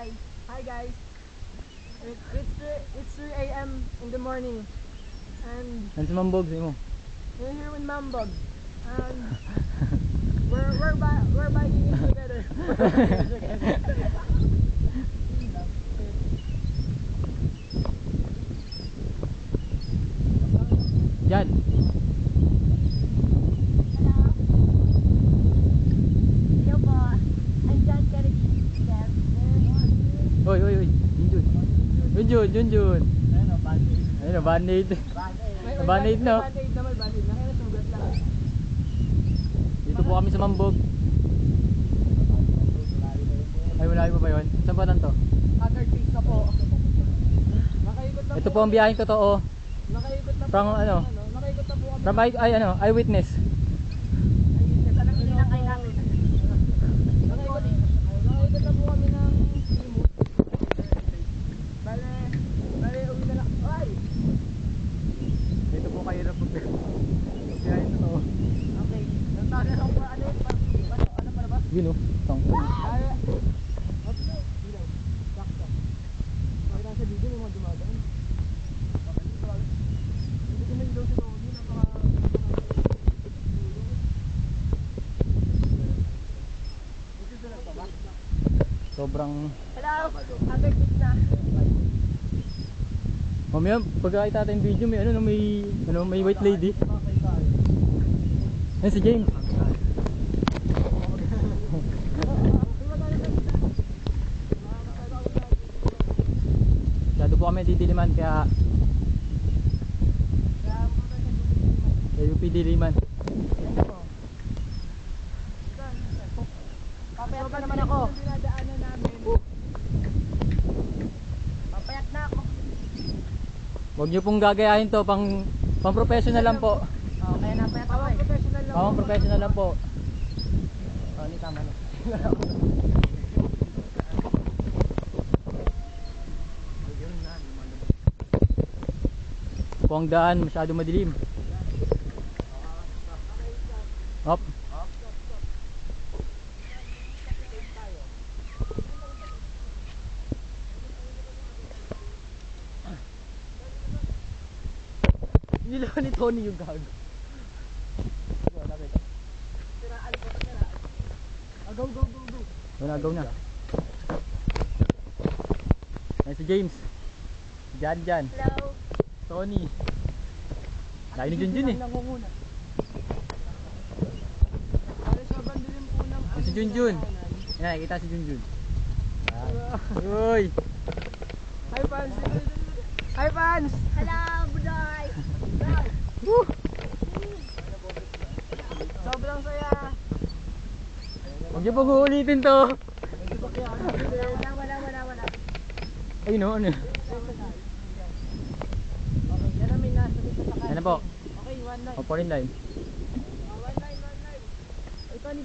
guys. Hi guys. It's 3 a.m. in the morning. And si Mambog, mo. we're here with Mambog. And we're biking it together. Yan. Hello po. I'm John Kennedy. Oy. Junjun. Ayun o, band-aid. Band-aid no? Band-aid naman, band-aid na. Kaya sugat lang. Dito po kami sa Mambog. Ay, malayo pa ba yun? Saan ba to? Haggard face na po. Nakaikot na Ito po ang biyaheng totoo. Nakaikot na po. From ano? Nakaikot na po kami. From eyewitness. Alam niyo lang kayo namin. Nakaikot na po kami ng Timur. Bale, uwi na lang. Ay! Dito po kayo na po. Biyaheng totoo. Okay. Nagtagal ako pa. Ano pa na ba? Yun o. Tang. Ay! Ilaw. Sakto. Makita sa video may mga dumadaan. Hindi ko may ilaw sa Tony. Sobrang... Hello! Haggard face na. Mamaya, pagkakita natin yung video, may white lady. Yan si James. Masyado po kami didiliman, kaya UP diliman. Papayat na naman ako. Dinadaanan namin. Papayat na ako. Huwag nyo pong gagayahin to, pang professional lang po. Oh, kaya napayat ako eh. Professional lang. Pang professional lang po. Oh, ni tama na. Po ang daan, masyado madilim. Hop. Nilawan ni Tony yung gago. Go. Go na. Yan si James. Jan. Hello. Tony. Lagi ni Junjun eh. Ay, sobrang dilim po ng Yan si Junjun. Yan, nakikita si Junjun. Uy. Hi fans! Hi fans! Hello, Budoy. Woo. Sobrang saya! Huwag niyo pong uulitin to. Wala. Ay no, ano? Okay, yan namin nasa dito sa Yan na po. Okay, one line. O, 4 in line. One line. Ay, Tony,